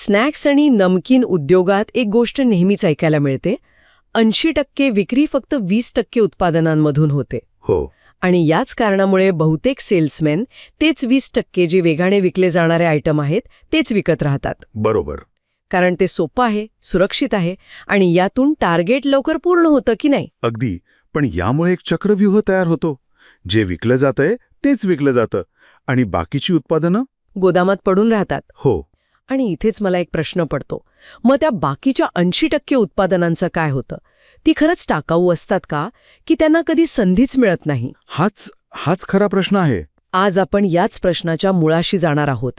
Snacks आणि नमकीन उद्योगात एक गोष्ट नेहमीच ऐकायला मिळते. 80% विक्री फक्त 20% उत्पादनांमधून होते. हो. आणि याच कारणामुळे बहुतेक सेल्समॅन तेच 20% जे वेगाने विकले जाणारे आयटम आहेत तेच विकत राहतात. बरोबर. कारण ते सोपं आहे, सुरक्षित आहे आणि यातून टार्गेट लवकर पूर्ण होतं की नाही. अगदी. पण यामुळे एक चक्रव्यूह तयार होतो. जे विकलं जातंय तेच विकलं जातं आणि बाकीची उत्पादनं गोदामात पडून राहतात. हो. आणि इथेच मला एक प्रश्न पडतो, मग त्या बाकीच्या 80% उत्पादनांचं काय होतं? ती खरंच टाकाऊ असतात का, की त्यांना कधी संधीच मिळत नाही? हाच खरा प्रश्न आहे. आज आपण याच प्रश्नाच्या मुळाशी जाणार आहोत.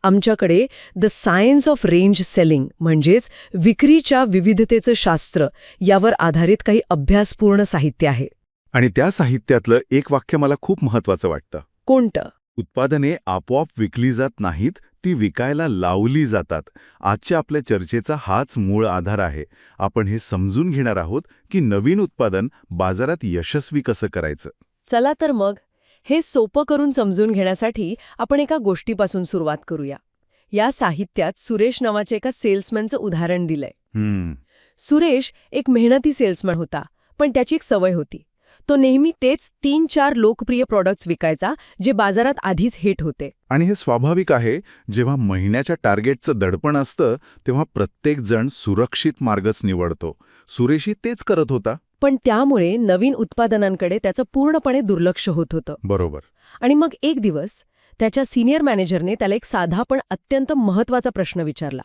आमच्याकडे the science of range selling म्हणजेच विक्रीच्या विविधतेचं शास्त्र यावर आधारित काही अभ्यासपूर्ण साहित्य आहे. आणि त्या साहित्यातलं एक वाक्य मला खूप महत्वाचं वाटतं. कोणतं? उत्पादने आपोआप विकली जात नाहीत, ती विकायला लावली जातात. आजच्या आपल्या चर्चेचा हाच मूळ आधार आहे. आपण हे समजून घेणार आहोत की नवीन उत्पादन बाजारात यशस्वी कसं करायचं. चला तर मग हे सोपं करून समजून घेण्यासाठी आपण एका गोष्टीपासून सुरुवात करूया. या साहित्यात सुरेश नावाचे एका सेल्समॅनचं उदाहरण दिलंय. सुरेश एक मेहनती सेल्समॅन होता, पण त्याची एक सवय होती. तो नेहमी तेच 3-4 लोकप्रिय प्रॉडक्ट्स विकायचा जे बाजारात आधीच हिट होते. आणि हे स्वाभाविक आहे. जेव्हा महिन्याच्या टार्गेटचं दडपण असतं तेव्हा प्रत्येक जण सुरक्षित मार्गच निवडतो. सुरेशही तेच करत होता. पण त्यामुळे नवीन उत्पादनांकडे त्याचं पूर्णपणे दुर्लक्ष होत होतं. बरोबर. आणि मग एक दिवस त्याच्या सिनियर मॅनेजरने त्याला एक साधा पण अत्यंत महत्त्वाचा प्रश्न विचारला.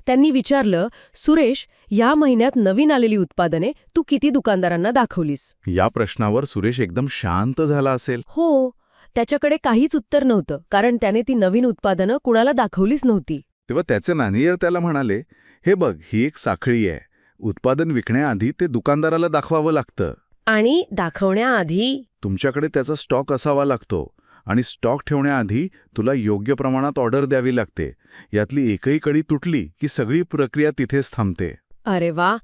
त्यांनी विचारलं, सुरेश, या महिन्यात नवीन आलेली उत्पादने तू किती दुकानदारांना दाखवलीस? या प्रश्नावर सुरेश एकदम शांत झाला असेल. हो, त्याच्याकडे काहीच उत्तर नव्हतं, कारण त्याने ती नवीन उत्पादनं कुणाला दाखवलीच नव्हती. तेव्हा त्याचे मॅनेजर त्याला म्हणाले, हे बघ, ही एक साखळी आहे. उत्पादन विकण्याआधी ते दुकानदाराला दाखवावं लागतं. आणि दाखवण्याआधी तुमच्याकडे त्याचा स्टॉक असावा लागतो. आणि स्टॉक ठेवण्याआधी तुला योग्य प्रमाणात ऑर्डर द्यावी लागते. यातली एकही कडी तुटली की सगळी प्रक्रिया तिथेच थांबते. अरे वा,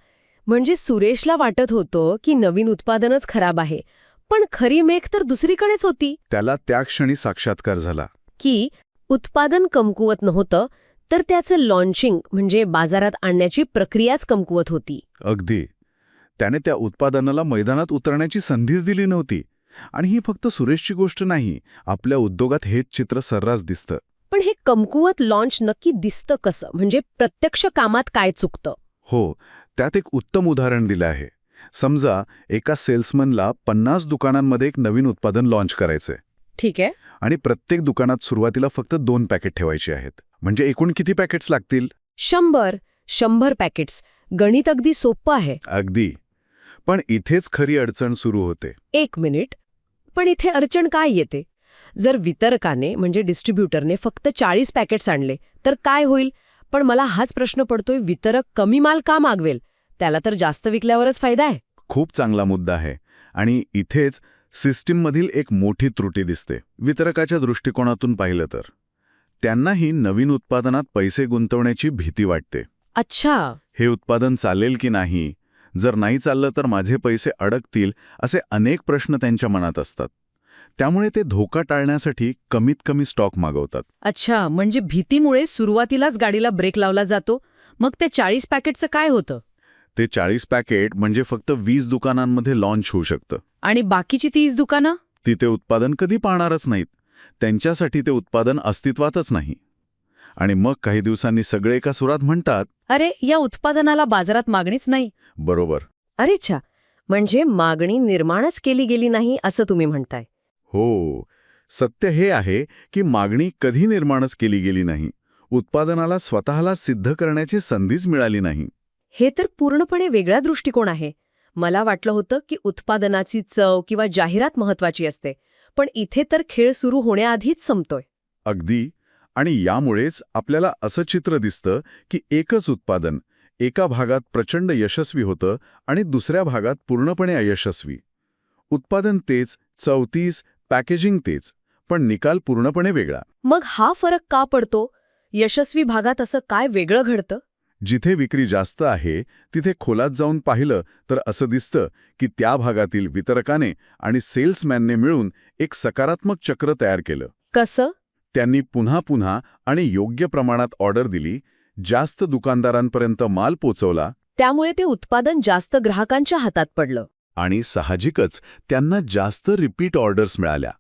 म्हणजे सुरेशला वाटत होतं की नवीन उत्पादनच खराब आहे, पण खरी मेख तर दुसरीकडेच होती. त्याला त्या क्षणी साक्षात्कार झाला की उत्पादन कमकुवत नव्हतं, तर त्याचं लॉन्चिंग म्हणजे बाजारात आणण्याची प्रक्रियाच कमकुवत होती. अगदी. त्याने त्या उत्पादनाला मैदानात उतरण्याची संधीच दिली नव्हती. आणि ही फक्त सुरेशची गोष्ट नाही, आपल्या उद्योगात हेच चित्र सर्रास दिसतं. पण हे कमकुवत लॉन्च नक्की दिसतं कसं? म्हणजे प्रत्यक्ष कामात काय चुकतं? हो, त्यात एक उत्तम उदाहरण दिलं आहे. समजा एका सेल्समनला 50 दुकानांमध्ये एक नवीन उत्पादन लॉन्च करायचंय. ठीक आहे. आणि प्रत्येक दुकानात सुरुवातीला फक्त 2 पॅकेट ठेवायची आहेत. म्हणजे एकूण किती पॅकेट्स लागतील? 100 पॅकेट्स. गणित अगदी सोपं आहे. अगदी. पण इथेच खरी अडचण सुरू होते. 1 मिनिट. पण इथे अडचण काय येते? जर वितरकाने म्हणजे डिस्ट्रीब्युटरने फक्त 40 पॅकेट्स आणले तर काय होईल? पण मला हाच प्रश्न पडतोय, वितरक कमी माल का मागवेल? त्याला तर जास्त विकल्यावरच फायदा आहे. खूप चांगला मुद्दा आहे. आणि इथेच सिस्टीममधील एक मोठी त्रुटी दिसते. वितरकाच्या दृष्टिकोनातून पाहिलं तर त्यांनाही नवीन उत्पादनात पैसे गुंतवण्याची भीती वाटते. अच्छा. हे उत्पादन चालेल की नाही? जर नाही चाललं तर माझे पैसे अडकतील, असे अनेक प्रश्न त्यांच्या मनात असतात. त्यामुळे ते धोका टाळण्यासाठी कमीत कमी स्टॉक मागवतात. अच्छा, म्हणजे भीतीमुळे सुरुवातीलाच गाडीला ब्रेक लावला जातो. मग ते 40 पॅकेटचं काय होतं? ते 40 पॅकेट म्हणजे फक्त 20 दुकानांमध्ये लॉन्च होऊ शकतं. आणि बाकीची 30 दुकानं? ती ते उत्पादन कधी पाहणारच नाहीत. त्यांच्यासाठी ते उत्पादन अस्तित्वातच नाही. आणि मग काही दिवसांनी सगळे एका सुरात म्हणतात, अरे, या उत्पादनाला बाजारात मागणीच नाही. बरोबर. अरेच्छा, म्हणजे मागणी निर्माणच केली गेली नाही असं तुम्ही म्हणताय? हो, सत्य हे आहे की मागणी कधी निर्माणच केली गेली नाही. उत्पादनाला स्वतःला सिद्ध करण्याची संधीच मिळाली नाही. हे तर पूर्णपणे वेगळा दृष्टिकोन आहे. मला वाटलं होतं की उत्पादनाची चव किंवा जाहिरात महत्वाची असते, पण इथे तर खेळ सुरू होण्याआधीच संपतोय. अगदी. आणि यामुळेच आपल्याला असं चित्र दिसतं की एकच उत्पादन एका भागात प्रचंड यशस्वी होतं आणि दुसऱ्या भागात पूर्णपणे अयशस्वी. उत्पादन तेच, चव तीच, पॅकेजिंग तेच, पण निकाल पूर्णपणे वेगळा. मग हा फरक का पडतो? यशस्वी भागात असं काय वेगळं घडतं? जिथे विक्री जास्त आहे तिथे खोलात जाऊन पाहिलं तर असं दिसतं की त्या भागातील वितरकाने आणि सेल्समॅनने मिळून एक सकारात्मक चक्र तयार केलं. कसं? त्यांनी पुन्हा पुन्हा आणि योग्य प्रमाणात ऑर्डर दिली, जास्त दुकानदारांपर्यंत माल पोचवला त्यामुळे ते उत्पादन जास्त ग्राहकांच्या हातात पडलं. आणि साहजिकच त्यांना जास्त रिपीट ऑर्डर्स मिळाल्या.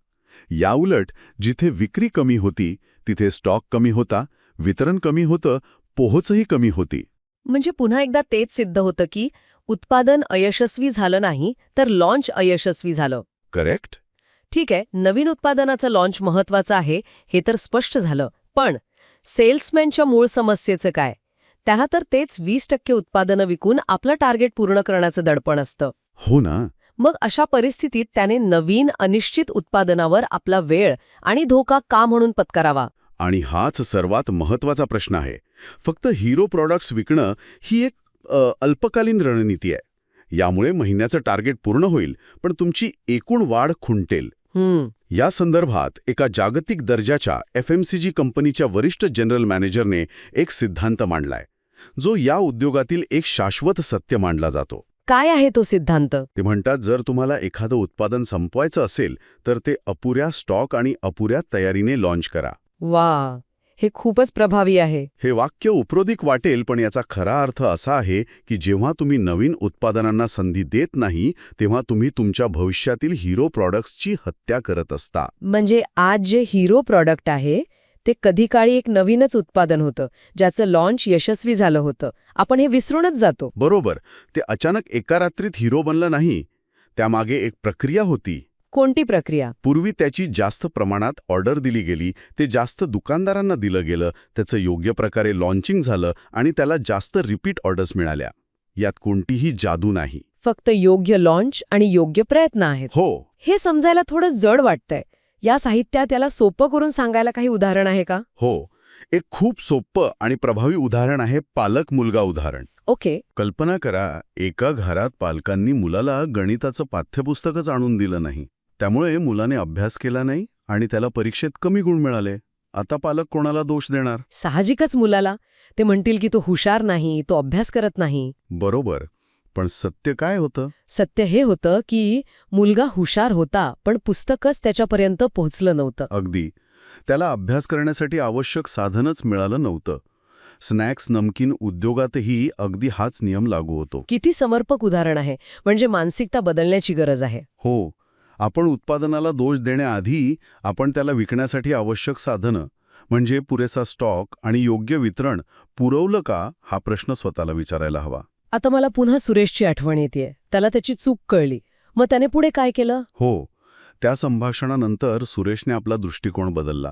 याउलट जिथे विक्री कमी होती तिथे स्टॉक कमी होता, वितरण कमी होतं, पोहोचही कमी होती. म्हणजे पुन्हा एकदा तेच सिद्ध होतं की उत्पादन अयशस्वी झालं नाही तर लॉन्च अयशस्वी झालं. करेक्ट? ठीक आहे, नवीन उत्पादनाचं लॉन्च महत्वाचं आहे हे तर स्पष्ट झालं. पण सेल्समॅनच्या मूळ समस्येचं काय? त्याला तर तेच 20% उत्पादनं विकून आपलं टार्गेट पूर्ण करण्याचं दडपण असतं. हो ना. मग अशा परिस्थितीत त्याने नवीन अनिश्चित उत्पादनावर आपला वेळ आणि धोका का म्हणून पत्करावा? आणि हाच सर्वात महत्वाचा प्रश्न आहे. फक्त हिरो प्रॉडक्ट्स विकणं ही एक अल्पकालीन रणनीती आहे. यामुळे महिन्याचं टार्गेट पूर्ण होईल, पण तुमची एकूण वाढ खुंटेल. या संदर्भात एका जागतिक दर्जाच्या FMCG कंपनीच्या वरिष्ठ जनरल मॅनेजरने एक सिद्धांत मांडलाय, जो या उद्योगातील एक शाश्वत सत्य मानला जातो. काय आहे तो सिद्धांत? ते म्हणतात, जर तुम्हाला एखादं उत्पादन संपवायचं असेल तर ते अपुऱ्या स्टॉक आणि अपुऱ्या तयारीने लॉन्च करा. वा, हे खूपच प्रभावी आहे. हे वाक्य उपरोधिक वाटेल, पण याचा खरा अर्थ असा आहे की जेव्हा तुम्ही नवीन उत्पादनांना संधी देत नाही तेव्हा तुम्ही तुमच्या भविष्यातील हिरो प्रॉडक्ट्सची हत्या करत असता. म्हणजे आज जे हिरो प्रॉडक्ट आहे ते कधी काळी एक नवीनच उत्पादन होतं ज्याचं लॉन्च यशस्वी झालं होतं. आपण हे विसरूनच जातो. बरोबर. ते अचानक एका रात्रीत हिरो बनलं नाही. त्यामागे एक प्रक्रिया होती. कोणती प्रक्रिया? पूर्वी त्याची जास्त प्रमाणात ऑर्डर दिली गेली, ते जास्त दुकानदारांना दिलं गेलं, त्याचं योग्य प्रकारे लॉन्चिंग झालं आणि त्याला जास्त रिपीट ऑर्डर्स मिळाल्या. यात कोणतीही जादू नाही. फक्त योग्य लॉन्च आणि योग्य प्रयत्न आहेत. हो. हे समजायला थोडं जड वाटतंय. या साहित्यात याला सोपं करून सांगायला काही उदाहरण आहे का? हो. एक खूप सोपं आणि प्रभावी उदाहरण आहे पालक मुलगा उदाहरण. ओके. कल्पना करा, एका घरात पालकांनी मुलाला गणिताचं पाठ्यपुस्तकच आणून दिलं नाही. त्यामुळे मुलाने अभ्यास केला नाही आणि त्याला परीक्षेत कमी गुण मिळाले. आता पालक कोणाला दोष देणार? साहजिकच मुलाला. ते म्हणतील की तो हुशार नाही, तो अभ्यास करत नाही. बरोबर. पण सत्य काय होतं? सत्य हे होतं की मुलगा हुशार होता, पण पुस्तकच त्याच्यापर्यंत पोहोचलं नव्हतं. अगदी. त्याला अभ्यास करण्यासाठी आवश्यक साधनच मिळालं नव्हतं. स्नॅक्स नमकीन उद्योगातही अगदी हाच नियम लागू होतो. किती समर्पक उदाहरण आहे. म्हणजे मानसिकता बदलण्याची गरज आहे. हो. आपण उत्पादनाला दोष देण्याआधी आपण त्याला विकण्यासाठी आवश्यक साधनं म्हणजे पुरेसा स्टॉक आणि योग्य वितरण पुरवलं का, हा प्रश्न स्वतःला विचारायला हवा. आता मला पुन्हा सुरेशची आठवण येतेय. त्याला त्याची चूक कळली. मग त्याने पुढे काय केलं? हो. त्या संभाषणानंतर सुरेशने आपला दृष्टिकोन बदलला.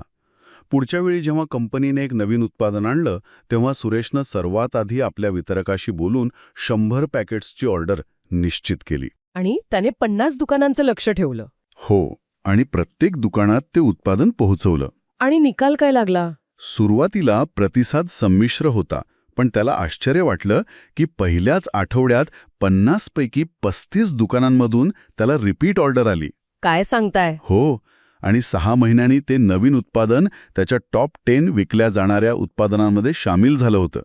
पुढच्या वेळी जेव्हा कंपनीने एक नवीन उत्पादन आणलं तेव्हा सुरेशनं सर्वात आधी आपल्या वितरकाशी बोलून 100 पॅकेट्सची ऑर्डर निश्चित केली. आणि त्याने 50 दुकानांचं लक्ष ठेवलं. हो. आणि प्रत्येक दुकानात ते उत्पादन पोहोचवलं. आणि निकाल काय लागला? सुरुवातीला प्रतिसाद संमिश्र होता, पण त्याला आश्चर्य वाटलं की पहिल्याच आठवड्यात 50 पैकी 35 दुकानांमधून त्याला रिपीट ऑर्डर आली. काय सांगताय? हो. आणि 6 महिन्यांनी ते नवीन उत्पादन त्याच्या टॉप 10 विकल्या जाणाऱ्या उत्पादनांमध्ये सामील झालं होतं.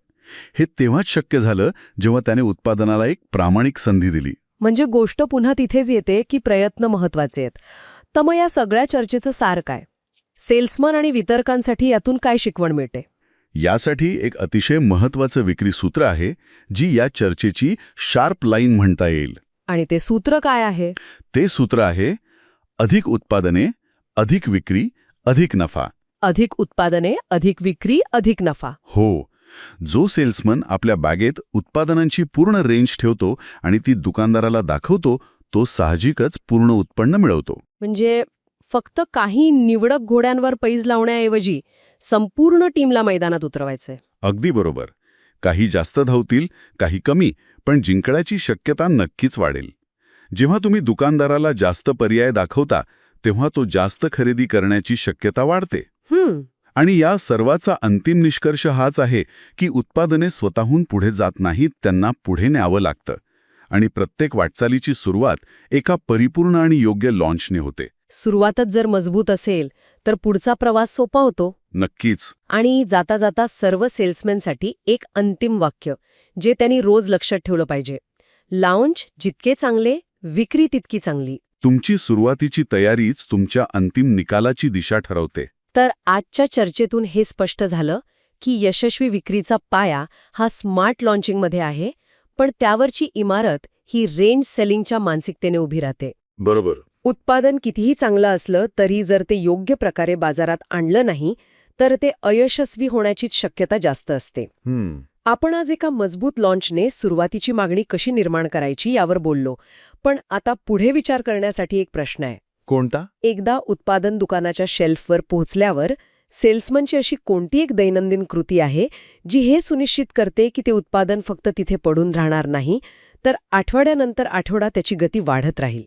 हे तेव्हाच शक्य झालं जेव्हा त्याने उत्पादनाला एक प्रामाणिक संधी दिली. म्हणजे गोष्ट पुन्हा तिथेच येते की प्रयत्न महत्वाचे आहेत. तर मग या सगळ्या चर्चेचं सार काय? सेल्समन आणि वितरकांसाठी यातून काय शिकवण मिळते? यासाठी एक अतिशय महत्त्वाचं विक्री सूत्र आहे, जी या चर्चेची शार्प लाईन म्हणता येईल. आणि ते सूत्र काय आहे? ते सूत्र आहे अधिक उत्पादने, अधिक विक्री, अधिक नफा. अधिक उत्पादने, अधिक विक्री, अधिक नफा. हो. जो सेल्समन आपल्या बॅगेत उत्पादनांची पूर्ण रेंज ठेवतो आणि ती दुकानदाराला दाखवतो, तो साहजिकच पूर्ण उत्पन्न मिळवतो. म्हणजे फक्त काही निवडक घोड्यांवर पैज लावण्याऐवजी संपूर्ण टीमला मैदानात उतरवायचंय. अगदी बरोबर. काही जास्त धावतील, काही कमी, पण जिंकण्याची शक्यता नक्कीच वाढेल. जेव्हा तुम्ही दुकानदाराला जास्त पर्याय दाखवता तेव्हा तो जास्त खरेदी करण्याची शक्यता वाढते. आणि या सर्वाचा अंतिम निष्कर्ष हाच आहे की उत्पादने स्वतःहून पुढे जात नाहीत, त्यांना पुढे न्यावं लागतं. आणि प्रत्येक वाटचालीची सुरुवात एका परिपूर्ण आणि योग्य लॉन्चने होते. सुरुवातच जर मजबूत असेल तर पुढचा प्रवास सोपा होतो. नक्कीच. आणि जाता जाता सर्व सेल्समॅनसाठी एक अंतिम वाक्य जे त्यांनी रोज लक्षात ठेवलं पाहिजे: लॉन्च जितके चांगले, विक्री तितकी चांगली. तुमची सुरुवातीची तयारीच तुमच्या अंतिम निकालाची दिशा ठरवते. तर आजच्या चर्चेतून हे स्पष्ट झालं की यशस्वी विक्रीचा पाया हा स्मार्ट लॉन्चिंगमध्ये आहे, पण त्यावरची इमारत ही रेंज सेलिंगच्या मानसिकतेने उभी राहते. बरोबर. उत्पादन कितीही चांगलं असलं तरी जर ते योग्य प्रकारे बाजारात आणलं नाही तर ते अयशस्वी होण्याचीच शक्यता जास्त असते. आपण आज एका मजबूत लॉन्चने सुरुवातीची मागणी कशी निर्माण करायची यावर बोललो, पण आता पुढे विचार करण्यासाठी एक प्रश्न आहे. कोणता? एकदा उत्पादन दुकानाच्या शेल्फवर पोहोचल्यावर सेल्समनची अशी कोणती एक दैनंदिन कृती आहे जी हे सुनिश्चित करते की ते उत्पादन फक्त तिथे पडून राहणार नाही, तर आठवड्यानंतर आठवडा त्याची गती वाढत राहील?